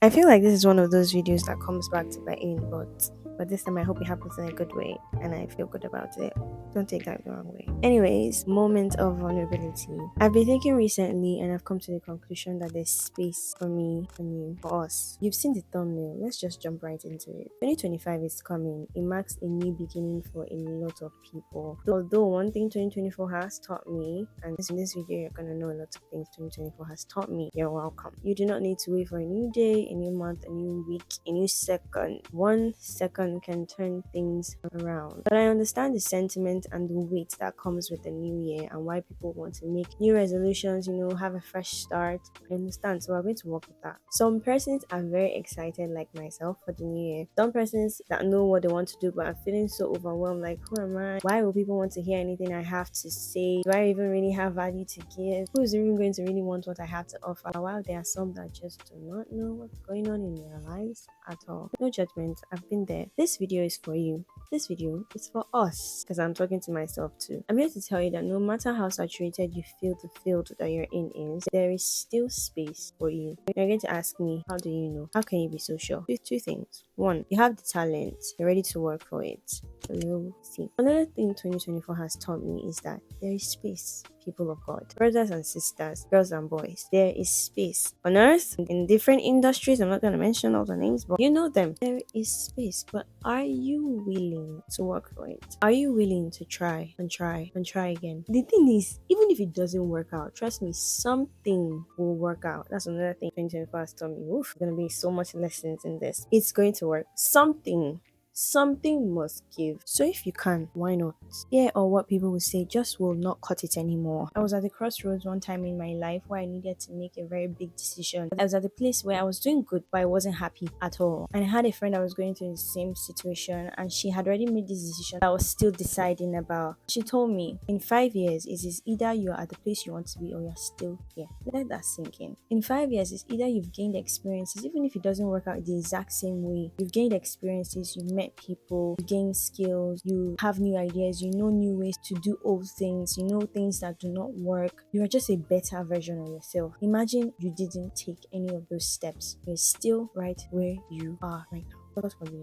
I feel like this is one of those videos that comes back to bite me, but this time I hope it happens in a good way and I feel good about it. Don't take that the wrong way. Anyways, moment of vulnerability. I've been thinking recently and I've come to the conclusion that there's space for me and you, for us. You've seen the thumbnail. Let's just jump right into it. 2025 is coming. It marks a new beginning for a lot of people. Although one thing 2024 has taught me, and in this video you're gonna know a lot of things 2024 has taught me, you're welcome. You do not need to wait for a new day, a new month, a new week, a new second. 1 second can turn things around. But I understand the sentiment and the weight that comes with the new year and why people want to make new resolutions, have a fresh start. I understand. So we're going to work with that. Some persons are very excited, like myself, for the new year. Some persons that know what they want to do but are feeling so overwhelmed, like, who am I? Why will people want to hear anything I have to say? Do I even really have value to give? Who is even going to really want what I have to offer? While there are some that just do not know what's going on in their lives at all. No judgment. I've been there. This video is for you. This video is for us because I'm talking to myself too. I'm here to tell you that no matter how saturated you feel the field that you're in is, there is still space for you. You're going to ask me, how do you know? How can you be so sure? Two things. One, you have the talent. You're ready to work for it. So you'll see. Another thing 2024 has taught me is that there is space, people of God, brothers and sisters, girls and boys. There is space on earth in different industries. I'm not going to mention all the names, but you know them. There is space, but are you willing to work for it? Are you willing to try and try and try again? The thing is, even if it doesn't work out, trust me, something will work out. That's another thing 2024 has taught me. Oof, there's going to be so much lessons in this. It's going to work. Something must give. So if you can, why not? Yeah, or what people will say just will not cut it anymore. I was at the crossroads one time in my life where I needed to make a very big decision. I was at a place where I was doing good, but I wasn't happy at all. And I had a friend that was going through the same situation and she had already made this decision that I was still deciding about. She told me, in 5 years, it is either you're at the place you want to be or you're still here. Let that sink in. In 5 years, it's either you've gained experiences, even if it doesn't work out the exact same way. You've gained experiences, you met people, you gain skills, you have new ideas, you know new ways to do old things, you know things that do not work. You are just a better version of yourself. Imagine you didn't take any of those steps. You're still right where you are right now.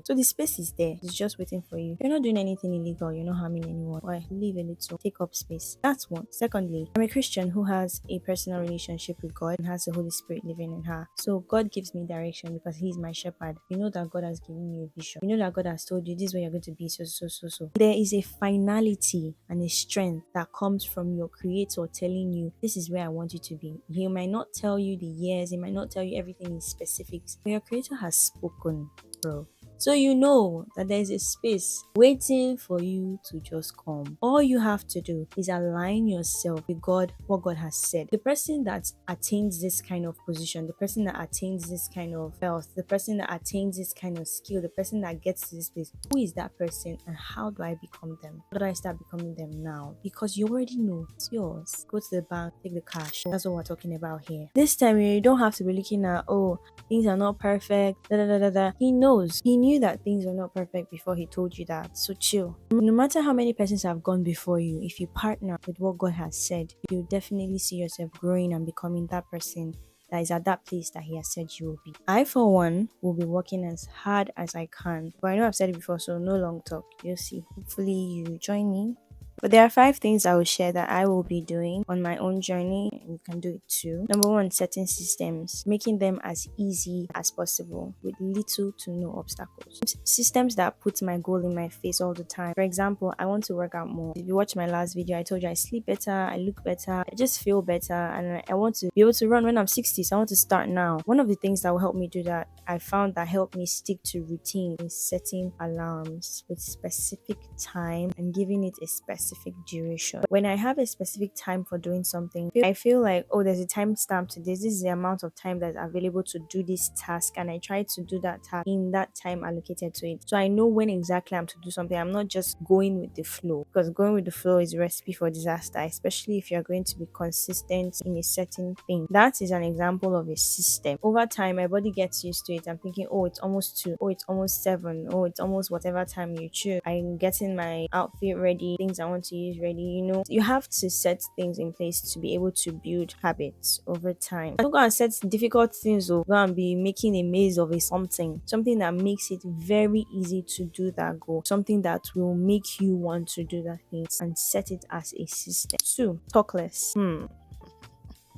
So the space is there. It's just waiting for you. You're not doing anything illegal. You're not harming anyone. Why? Leave a little. Take up space. That's one. Secondly, I'm a Christian who has a personal relationship with God and has the Holy Spirit living in her. So God gives me direction because He's my shepherd. You know that God has given you a vision. You know that God has told you this is where you're going to be. So. There is a finality and a strength that comes from your Creator telling you this is where I want you to be. He might not tell you the years. He might not tell you everything in specifics, but your Creator has spoken, bro. So you know that there is a space waiting for you to just come. All you have to do is align yourself with God, what God has said. The person that attains this kind of position, the person that attains this kind of wealth, the person that attains this kind of skill, the person that gets to this place, who is that person and how do I become them? How do I start becoming them now? Because you already know it's yours. Go to the bank, take the cash. That's what we're talking about here. This time you don't have to be looking at, things are not perfect, He knows. He knew that things are not perfect before he told you that. So chill. No matter how many persons have gone before you, if you partner with what God has said, you'll definitely see yourself growing and becoming that person that is at that place that He has said you will be. I, for one, will be working as hard as I can. But I know I've said it before, so no long talk. You'll see. Hopefully you join me. But there are 5 things I will share that I will be doing on my own journey, and you can do it too. Number 1, setting systems, making them as easy as possible with little to no obstacles. Systems that put my goal in my face all the time. For example, I want to work out more. If you watch my last video, I told you I sleep better, I look better, I just feel better, and I want to be able to run when I'm 60, so I want to start now. One of the things that will help me do that, I found that helped me stick to routine, is setting alarms with specific time and giving it a specific duration. When I have a specific time for doing something, I feel like, there's a time stamp to this. This is the amount of time that's available to do this task, and I try to do that task in that time allocated to it. So I know when exactly I'm to do something. I'm not just going with the flow, because going with the flow is a recipe for disaster, especially if you're going to be consistent in a certain thing. That is an example of a system. Over time, my body gets used to it. I'm thinking, it's almost 2, it's almost 7, it's almost whatever time you choose. I'm getting my outfit ready, things I want want to use ready. You have to set things in place to be able to build habits over time. Don't go and set difficult things or go and be making a maze of a something that makes it very easy to do that goal, something that will make you want to do that thing, and set it as a system. 2, talk less.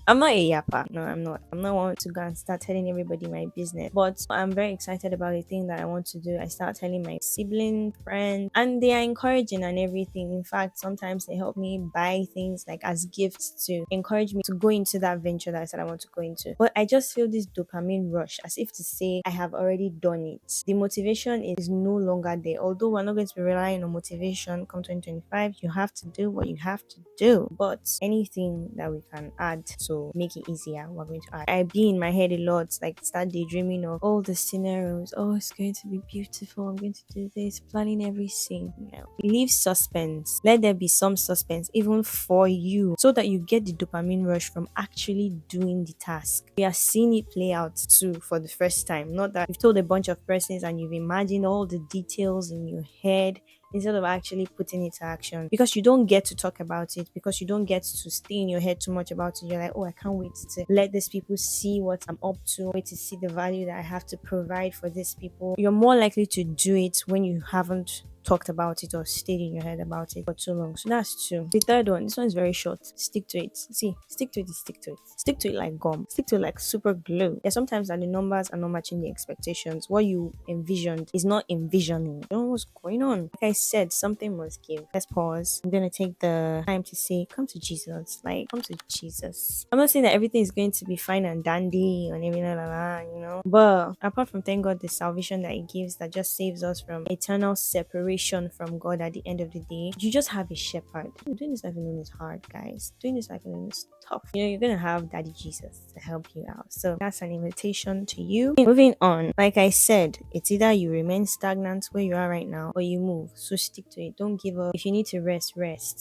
I'm not a yapper. No, I'm not. I'm not one to go and start telling everybody my business. But I'm very excited about the thing that I want to do. I start telling my sibling, friends, and they are encouraging and everything. In fact, sometimes they help me buy things like as gifts to encourage me to go into that venture that I said I want to go into. But I just feel this dopamine rush, as if to say I have already done it. The motivation is no longer there. Although we're not going to be relying on motivation come 2025, you have to do what you have to do. But anything that we can add to make it easier, we're going to add. I be in my head a lot, like start daydreaming of all the scenarios. Oh, it's going to be beautiful. I'm going to do this, planning every scene. Leave suspense. Let there be some suspense, even for you, so that you get the dopamine rush from actually doing the task. We are seeing it play out too for the first time. Not that you've told a bunch of persons and you've imagined all the details in your head, instead of actually putting it to action, because you don't get to talk about it, because you don't get to stay in your head too much about it. You're like, oh, I can't wait to let these people see what I'm up to, wait to see the value that I have to provide for these people. You're more likely to do it when you haven't talked about it or stayed in your head about it for too long. So that's 2. The third one, this one is very short. Stick to it. See, stick to it is stick to it. Stick to it like gum. Stick to it like super glue. There's sometimes that the numbers are not matching the expectations. What you envisioned is not envisioning. You don't know what's going on. Like I said, something must give. Let's pause. I'm gonna take the time to say, come to Jesus. Like, come to Jesus. I'm not saying that everything is going to be fine and dandy and everything, but apart from, thank God, the salvation that He gives that just saves us from eternal separation from God at the end of the day, you just have a shepherd. Doing this life alone is hard, guys. Doing this life alone is tough. You're gonna have Daddy Jesus to help you out. So that's an invitation to you. Moving on, like I said, it's either you remain stagnant where you are right now or you move. So stick to it. Don't give up. If you need to rest.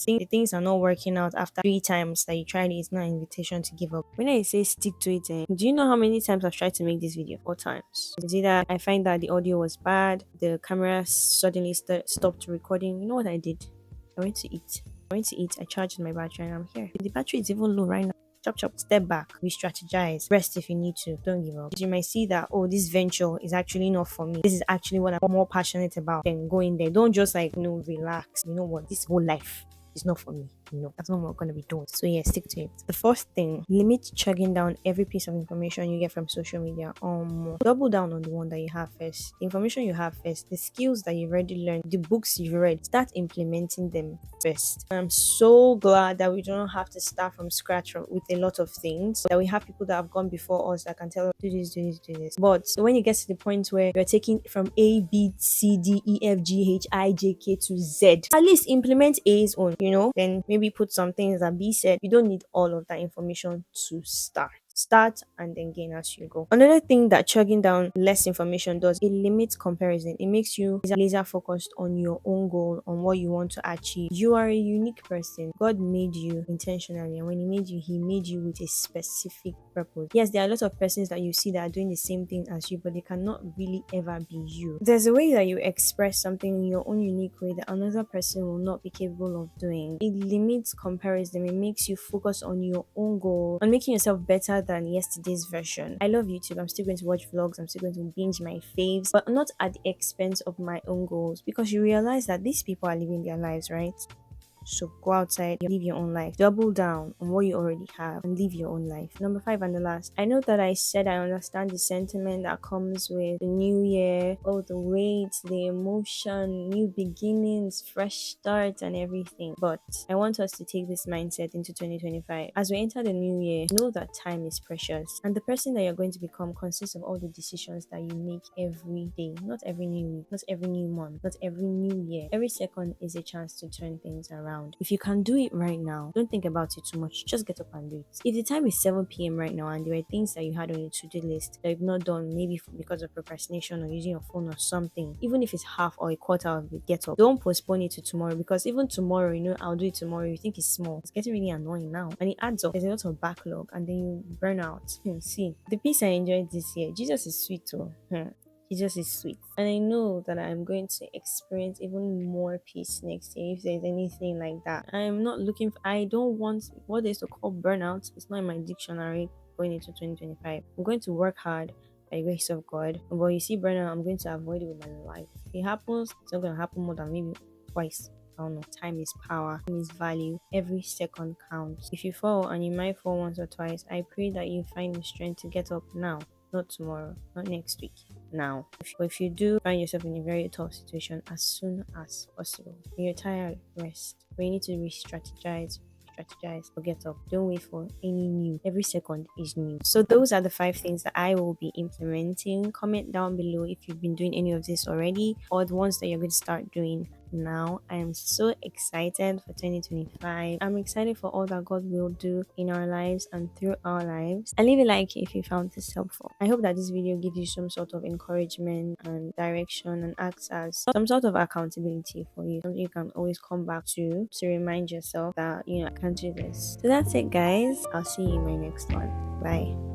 Think the things are not working out after 3 times that you tried it, it's not an invitation to give up. When I say stick to it, do you know how many times I've tried to make this video? 4 times. It's either I find that the audio was bad, the camera suddenly stopped recording. You know what I did? I went to eat. I charged my battery and I'm here. The battery is even low right now. Chop, step back, re-strategize, rest if you need to, don't give up. You might see that, oh, this venture is actually not for me. This is actually what I'm more passionate about. Then go in there. Don't just relax. You know what? This whole life is not for me. That's not what we're going to be doing. So yeah, stick to it. The first thing, limit chugging down every piece of information you get from social media. Double down on the one that you have first. The information you have first, the skills that you've already learned, the books you've read, start implementing them first. I'm so glad that we don't have to start from scratch with a lot of things, that we have people that have gone before us that can tell us, do this. But when you get to the point where you're taking from A, B, C, D, E, F, G, H, I, J, K to Z, at least implement A's own, then maybe put some things that B said. You don't need all of that information to start and then gain as you go. Another thing that chugging down less information does, it limits comparison. It makes you laser focused on your own goal, on what you want to achieve. You are a unique person. God made you intentionally, and when He made you with a specific purpose. Yes, there are a lot of persons that you see that are doing the same thing as you, but they cannot really ever be you. There's a way that you express something in your own unique way that another person will not be capable of doing. It limits comparison. It makes you focus on your own goal, on making yourself better than yesterday's version. I love YouTube. I'm still going to watch vlogs. I'm still going to binge my faves, but not at the expense of my own goals, because you realize that these people are living their lives, right? So go outside, live your own life. Double down on what you already have and live your own life. Number 5 and the last. I know that I said I understand the sentiment that comes with the new year, all the weight, the emotion, new beginnings, fresh start and everything. But I want us to take this mindset into 2025. As we enter the new year, know that time is precious. And the person that you're going to become consists of all the decisions that you make every day. Not every new week, not every new month, not every new year. Every second is a chance to turn things around. If you can do it right now, don't think about it too much. Just get up and do it. If the time is 7 p.m. right now and there were things that you had on your to-do list that you've not done, maybe because of procrastination or using your phone or something, even if it's half or a quarter of it, get up. Don't postpone it to tomorrow, because even tomorrow, I'll do it tomorrow. You think it's small. It's getting really annoying now. And it adds up. There's a lot of backlog and then you burn out. See, the peace I enjoyed this year, Jesus is sweet too. It just is sweet. And I know that I'm going to experience even more peace next year if there's anything like that. I'm not looking for, I don't want what they used to call burnout. It's not in my dictionary going into 2025. I'm going to work hard by the grace of God. But you see, burnout, I'm going to avoid it with my life. If it happens, it's not going to happen more than maybe twice. I don't know. Time is power. Time is value. Every second counts. If you fall, and you might fall once or twice, I pray that you find the strength to get up now, not tomorrow, not next week. Now, if you do find yourself in a very tough situation, as soon as possible. When you're tired, rest. When you need to re-strategize, or get up. Don't wait for any new. Every second is new. So those are the 5 things that I will be implementing. Comment down below if you've been doing any of this already, or the ones that you're going to start doing now. I am so excited for 2025. I'm excited for all that God will do in our lives and through our lives. And leave a like if you found this helpful. I hope that this video gives you some sort of encouragement and direction, and acts as some sort of accountability for you. Something you can always come back to remind yourself that, I can do this. So that's it, guys. I'll see you in my next one. Bye.